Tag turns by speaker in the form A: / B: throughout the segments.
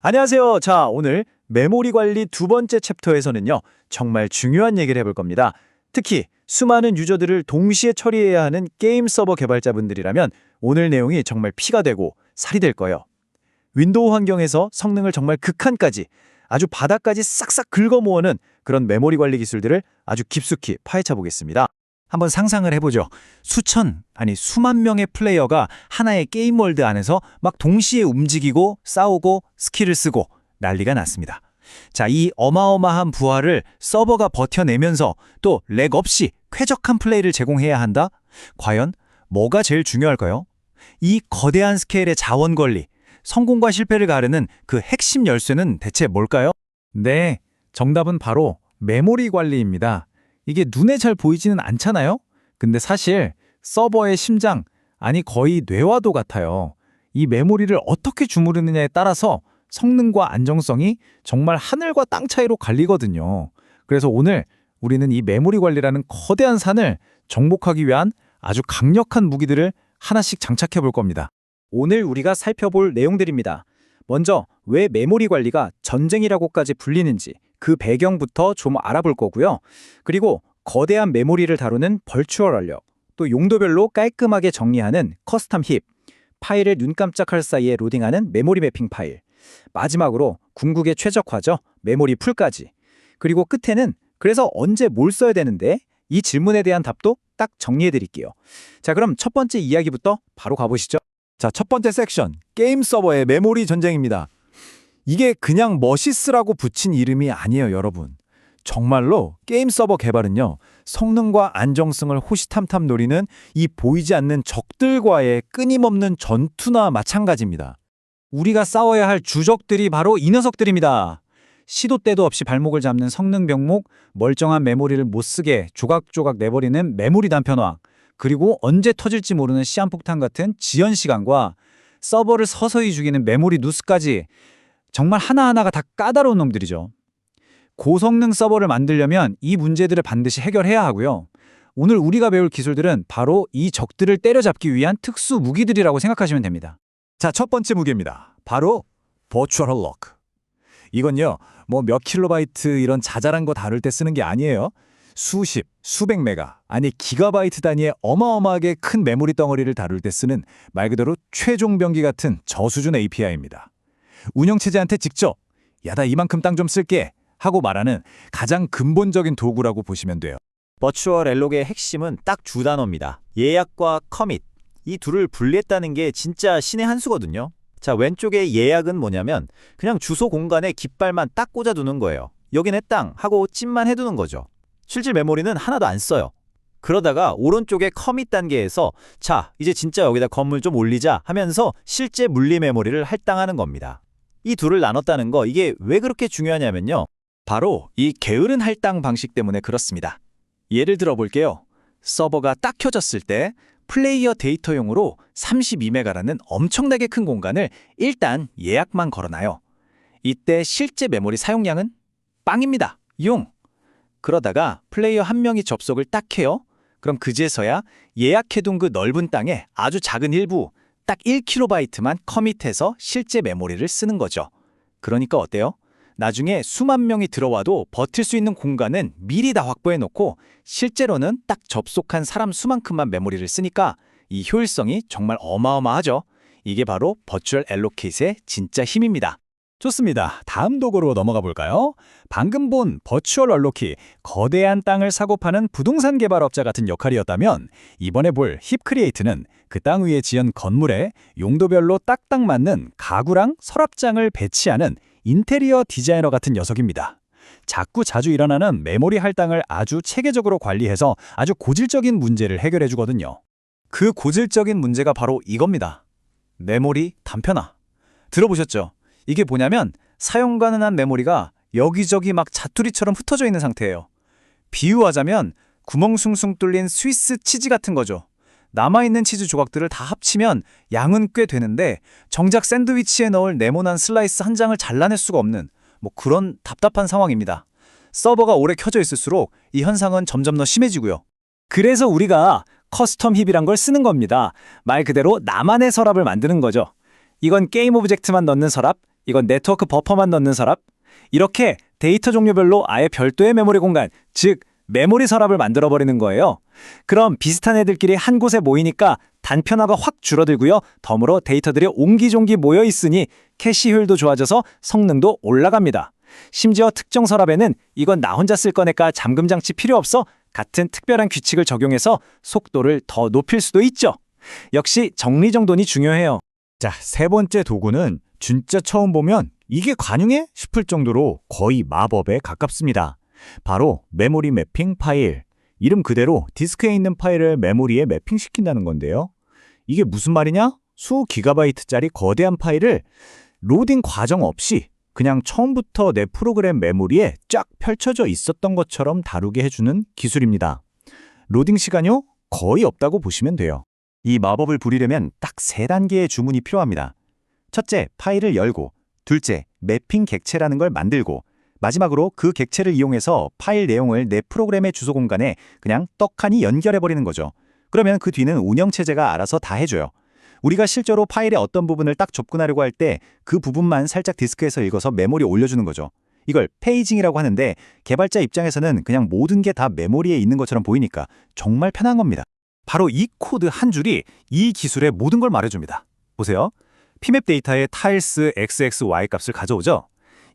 A: 안녕하세요. 자, 오늘 메모리 관리 두 번째 챕터에서는요, 정말 중요한 얘기를 해볼 겁니다. 특히 수많은 유저들을 동시에 처리해야 하는 게임 서버 개발자분들이라면 오늘 내용이 정말 피가 되고 살이 될 거예요. 윈도우 환경에서 성능을 정말 극한까지, 아주 바닥까지 싹싹 긁어 모으는 그런 메모리 관리 기술들을 아주 깊숙이 파헤쳐 보겠습니다. 한번 상상을 해보죠. 수만 명의 플레이어가 하나의 게임 월드 안에서 막 동시에 움직이고 싸우고 스킬을 쓰고 난리가 났습니다. 자, 이 어마어마한 부하를 서버가 버텨내면서 또 렉 없이 쾌적한 플레이를 제공해야 한다? 과연 뭐가 제일 중요할까요? 이 거대한 스케일의 자원 관리, 성공과 실패를 가르는 그 핵심 열쇠는 대체 뭘까요?
B: 네, 정답은 바로 메모리 관리입니다. 이게 눈에 잘 보이지는 않잖아요? 근데 사실 서버의 심장, 아니 거의 뇌와도 같아요. 이 메모리를 어떻게 주무르느냐에 따라서 성능과 안정성이 정말 하늘과 땅 차이로 갈리거든요. 그래서 오늘 우리는 이 메모리 관리라는 거대한 산을 정복하기 위한 아주 강력한 무기들을 하나씩 장착해 볼 겁니다.
A: 오늘 우리가 살펴볼 내용들입니다. 먼저 왜 메모리 관리가 전쟁이라고까지 불리는지 그 배경부터 좀 알아볼 거고요. 그리고 거대한 메모리를 다루는 벌추얼 알력, 또 용도별로 깔끔하게 정리하는 커스텀 힙, 파일을 눈 깜짝할 사이에 로딩하는 메모리 매핑 파일, 마지막으로 궁극의 최적화죠, 메모리 풀까지. 그리고 끝에는 그래서 언제 뭘 써야 되는데? 이 질문에 대한 답도 딱 정리해 드릴게요. 자, 그럼 첫 번째 이야기부터 바로 가보시죠.
B: 자, 첫 번째 섹션, 게임 서버의 메모리 전쟁입니다. 이게 그냥 머시스라고 붙인 이름이 아니에요, 여러분. 정말로 게임 서버 개발은요, 성능과 안정성을 호시탐탐 노리는 이 보이지 않는 적들과의 끊임없는 전투나 마찬가지입니다.
A: 우리가 싸워야 할 주적들이 바로 이 녀석들입니다. 시도 때도 없이 발목을 잡는 성능 병목, 멀쩡한 메모리를 못 쓰게 조각조각 내버리는 메모리 단편화, 그리고 언제 터질지 모르는 시한폭탄 같은 지연 시간과 서버를 서서히 죽이는 메모리 누수까지 정말 하나하나가 다 까다로운 놈들이죠. 고성능 서버를 만들려면 이 문제들을 반드시 해결해야 하고요. 오늘 우리가 배울 기술들은 바로 이 적들을 때려잡기 위한 특수 무기들이라고 생각하시면 됩니다.
B: 자, 첫 번째 무기입니다. 바로 버추얼 럭. 이건요, 뭐 몇 킬로바이트 이런 자잘한 거 다룰 때 쓰는 게 아니에요. 수십, 수백 메가, 아니 기가바이트 단위의 어마어마하게 큰 메모리 덩어리를 다룰 때 쓰는 말 그대로 최종 병기 같은 저수준 API입니다. 운영체제한테 직접 야, 나 이만큼 땅 좀 쓸게 하고 말하는 가장 근본적인 도구라고 보시면 돼요.
C: 버추얼 앨록의 핵심은 딱 두 단어입니다. 예약과 커밋. 이 둘을 분리했다는 게 진짜 신의 한 수거든요. 자, 왼쪽의 예약은 뭐냐면 그냥 주소 공간에 깃발만 딱 꽂아두는 거예요. 여긴 해 땅 하고 찜만 해두는 거죠. 실질 메모리는 하나도 안 써요. 그러다가 오른쪽의 커밋 단계에서 자, 이제 진짜 여기다 건물 좀 올리자 하면서 실제 물리 메모리를 할당하는 겁니다. 이 둘을 나눴다는 거, 이게 왜 그렇게 중요하냐면요.
B: 바로 이 게으른 할당 방식 때문에 그렇습니다. 예를 들어 볼게요. 서버가 딱 켜졌을 때 플레이어 데이터용으로 32메가라는 엄청나게 큰 공간을 일단 예약만 걸어놔요. 이때 실제 메모리 사용량은 빵입니다. 용! 그러다가 플레이어 한 명이 접속을 딱 해요. 그럼 그제서야 예약해둔 그 넓은 땅에 아주 작은 일부, 딱 1kb만 커밋해서 실제 메모리를 쓰는 거죠. 그러니까 어때요? 나중에 수만 명이 들어와도 버틸 수 있는 공간은 미리 다 확보해놓고 실제로는 딱 접속한 사람 수만큼만 메모리를 쓰니까 이 효율성이 정말 어마어마하죠. 이게 바로 버추얼 앨로케이트의 진짜 힘입니다. 좋습니다. 다음 도구로 넘어가 볼까요? 방금 본 버추얼 알로키, 거대한 땅을 사고 파는 부동산 개발업자 같은 역할이었다면 이번에 볼 힙 크리에이트는 그 땅 위에 지은 건물에 용도별로 딱딱 맞는 가구랑 서랍장을 배치하는 인테리어 디자이너 같은 녀석입니다. 자주 일어나는 메모리 할당을 아주 체계적으로 관리해서 아주 고질적인 문제를 해결해 주거든요. 그 고질적인 문제가 바로 이겁니다. 메모리 단편화. 들어보셨죠? 이게 뭐냐면 사용 가능한 메모리가 여기저기 막 자투리처럼 흩어져 있는 상태예요. 비유하자면 구멍 숭숭 뚫린 스위스 치즈 같은 거죠. 남아있는 치즈 조각들을 다 합치면 양은 꽤 되는데 정작 샌드위치에 넣을 네모난 슬라이스 한 장을 잘라낼 수가 없는 뭐 그런 답답한 상황입니다. 서버가 오래 켜져 있을수록 이 현상은 점점 더 심해지고요. 그래서 우리가 커스텀 힙이란 걸 쓰는 겁니다. 말 그대로 나만의 서랍을 만드는 거죠. 이건 게임 오브젝트만 넣는 서랍, 이건 네트워크 버퍼만 넣는 서랍. 이렇게 데이터 종류별로 아예 별도의 메모리 공간, 즉 메모리 서랍을 만들어버리는 거예요. 그럼 비슷한 애들끼리 한 곳에 모이니까 단편화가 확 줄어들고요. 덤으로 데이터들이 옹기종기 모여 있으니 캐시 효율도 좋아져서 성능도 올라갑니다. 심지어 특정 서랍에는 이건 나 혼자 쓸 거니까 잠금 장치 필요 없어 같은 특별한 규칙을 적용해서 속도를 더 높일 수도 있죠. 역시 정리정돈이 중요해요.
C: 자, 세 번째 도구는 진짜 처음 보면 이게 가능해? 싶을 정도로 거의 마법에 가깝습니다. 바로 메모리 매핑 파일. 이름 그대로 디스크에 있는 파일을 메모리에 매핑시킨다는 건데요. 이게 무슨 말이냐? 수 기가바이트짜리 거대한 파일을 로딩 과정 없이 그냥 처음부터 내 프로그램 메모리에 쫙 펼쳐져 있었던 것처럼 다루게 해주는 기술입니다. 로딩 시간이요? 거의 없다고 보시면 돼요.
A: 이 마법을 부리려면 딱 3단계의 주문이 필요합니다. 첫째, 파일을 열고, 둘째, 매핑 객체라는 걸 만들고, 마지막으로 그 객체를 이용해서 파일 내용을 내 프로그램의 주소 공간에 그냥 떡하니 연결해버리는 거죠. 그러면 그 뒤는 운영체제가 알아서 다 해줘요. 우리가 실제로 파일의 어떤 부분을 딱 접근하려고 할 때 그 부분만 살짝 디스크에서 읽어서 메모리에 올려주는 거죠. 이걸 페이징이라고 하는데 개발자 입장에서는 그냥 모든 게 다 메모리에 있는 것처럼 보이니까 정말 편한 겁니다. 바로 이 코드 한 줄이 이 기술의 모든 걸 말해줍니다. 보세요. PMAP 데이터에 타일스 XXY 값을 가져오죠.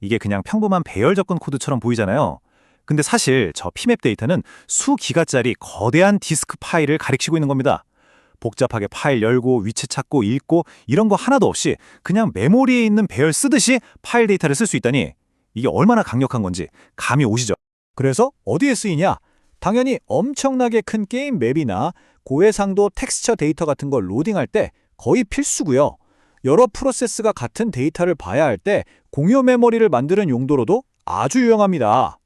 A: 이게 그냥 평범한 배열 접근 코드처럼 보이잖아요. 근데 사실 저 PMAP 데이터는 수 기가짜리 거대한 디스크 파일을 가리키고 있는 겁니다. 복잡하게 파일 열고 위치 찾고 읽고 이런 거 하나도 없이 그냥 메모리에 있는 배열 쓰듯이 파일 데이터를 쓸 수 있다니 이게 얼마나 강력한 건지 감이 오시죠?
C: 그래서 어디에 쓰이냐? 당연히 엄청나게 큰 게임 맵이나 고해상도 텍스처 데이터 같은 걸 로딩할 때 거의 필수고요. 여러 프로세스가 같은 데이터를 봐야 할 때 공유 메모리를 만드는 용도로도 아주 유용합니다.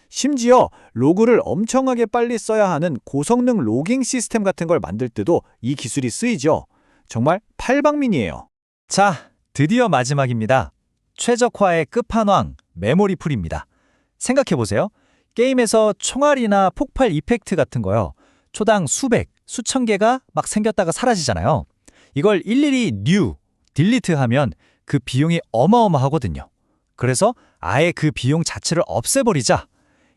C: 심지어 로그를 엄청나게 빨리 써야 하는 고성능 로깅 시스템 같은 걸 만들 때도 이 기술이 쓰이죠. 정말 팔방민이에요.
B: 자, 드디어 마지막입니다. 최적화의 끝판왕, 메모리 풀입니다. 생각해보세요. 게임에서 총알이나 폭발 이펙트 같은 거요. 초당 수백, 수천 개가 막 생겼다가 사라지잖아요. 이걸 일일이 new, delete 하면 그 비용이 어마어마하거든요. 그래서 아예 그 비용 자체를 없애버리자.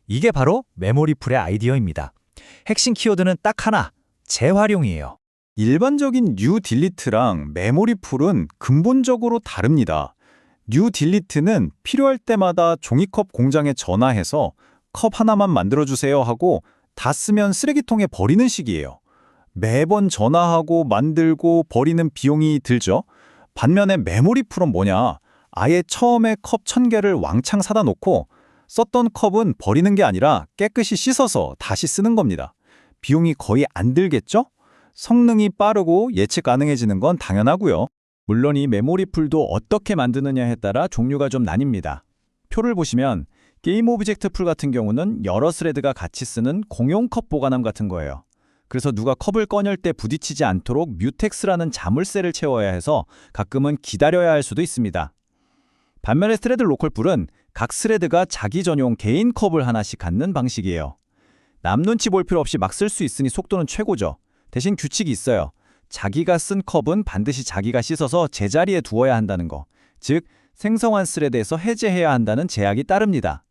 B: 이게 바로 메모리 풀의 아이디어입니다. 핵심 키워드는 딱 하나, 재활용이에요.
A: 일반적인 new delete랑 메모리 풀은 근본적으로 다릅니다. new delete는 필요할 때마다 종이컵 공장에 전화해서 컵 하나만 만들어주세요 하고 다 쓰면 쓰레기통에 버리는 식이에요. 매번 전화하고 만들고 버리는 비용이 들죠. 반면에 메모리 풀은 뭐냐? 아예 처음에 컵 1000개를 왕창 사다 놓고 썼던 컵은 버리는 게 아니라 깨끗이 씻어서 다시 쓰는 겁니다. 비용이 거의 안 들겠죠? 성능이 빠르고 예측 가능해지는 건 당연하고요. 물론 이 메모리 풀도 어떻게 만드느냐에 따라 종류가 좀 나뉩니다. 표를 보시면 게임 오브젝트 풀 같은 경우는 여러 스레드가 같이 쓰는 공용 컵 보관함 같은 거예요. 그래서 누가 컵을 꺼낼 때 부딪히지 않도록 뮤텍스라는 자물쇠를 채워야 해서 가끔은 기다려야 할 수도 있습니다. 반면에 스레드 로컬 풀은 각 스레드가 자기 전용 개인 컵을 하나씩 갖는 방식이에요. 남 눈치 볼 필요 없이 막 쓸 수 있으니 속도는 최고죠. 대신 규칙이 있어요. 자기가 쓴 컵은 반드시 자기가 씻어서 제자리에 두어야 한다는 거. 즉, 생성한 스레드에서 해제해야 한다는 제약이 따릅니다.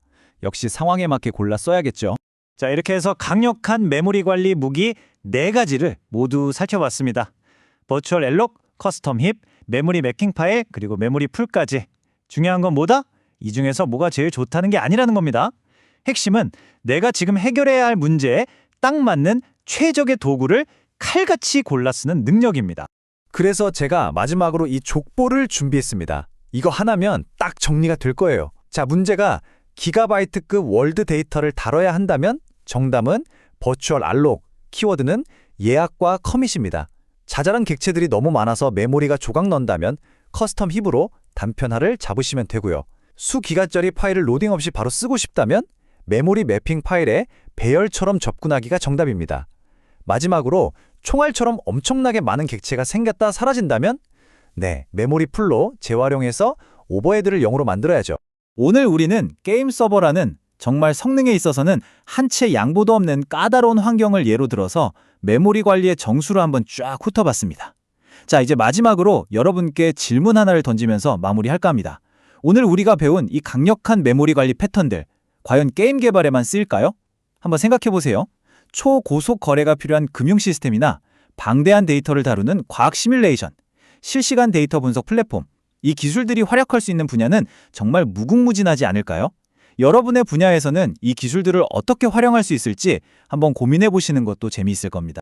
A: 역시 상황에 맞게 골라 써야겠죠. 자, 이렇게 해서 강력한 메모리 관리 무기 4가지를 모두 살펴봤습니다. 버추얼 엘록, 커스텀 힙, 메모리 매킹 파일, 그리고 메모리 풀까지. 중요한 건 뭐다? 이 중에서 뭐가 제일 좋다는 게 아니라는 겁니다. 핵심은 내가 지금 해결해야 할 문제에 딱 맞는 최적의 도구를 칼같이 골라 쓰는 능력입니다. 그래서 제가 마지막으로 이 족보를 준비했습니다. 이거 하나면 딱 정리가 될 거예요. 자, 문제가 기가바이트급 월드 데이터를 다뤄야 한다면 정답은 버추얼 알록, 키워드는 예약과 커밋입니다. 자잘한 객체들이 너무 많아서 메모리가 조각 넣는다면 커스텀 힙으로 단편화를 잡으시면 되고요. 수기가짜리 파일을 로딩 없이 바로 쓰고 싶다면 메모리 매핑 파일에 배열처럼 접근하기가 정답입니다. 마지막으로 총알처럼 엄청나게 많은 객체가 생겼다 사라진다면 메모리 풀로 재활용해서 오버헤드를 0으로 만들어야죠. 오늘 우리는 게임 서버라는 정말 성능에 있어서는 한 채 양보도 없는 까다로운 환경을 예로 들어서 메모리 관리의 정수를 한번 쫙 훑어봤습니다. 자, 이제 마지막으로 여러분께 질문 하나를 던지면서 마무리할까 합니다. 오늘 우리가 배운 이 강력한 메모리 관리 패턴들, 과연 게임 개발에만 쓰일까요? 한번 생각해 보세요. 초고속 거래가 필요한 금융 시스템이나 방대한 데이터를 다루는 과학 시뮬레이션, 실시간 데이터 분석 플랫폼, 이 기술들이 활약할 수 있는 분야는 정말 무궁무진하지 않을까요? 여러분의 분야에서는 이 기술들을 어떻게 활용할 수 있을지 한번 고민해 보시는 것도 재미있을 겁니다.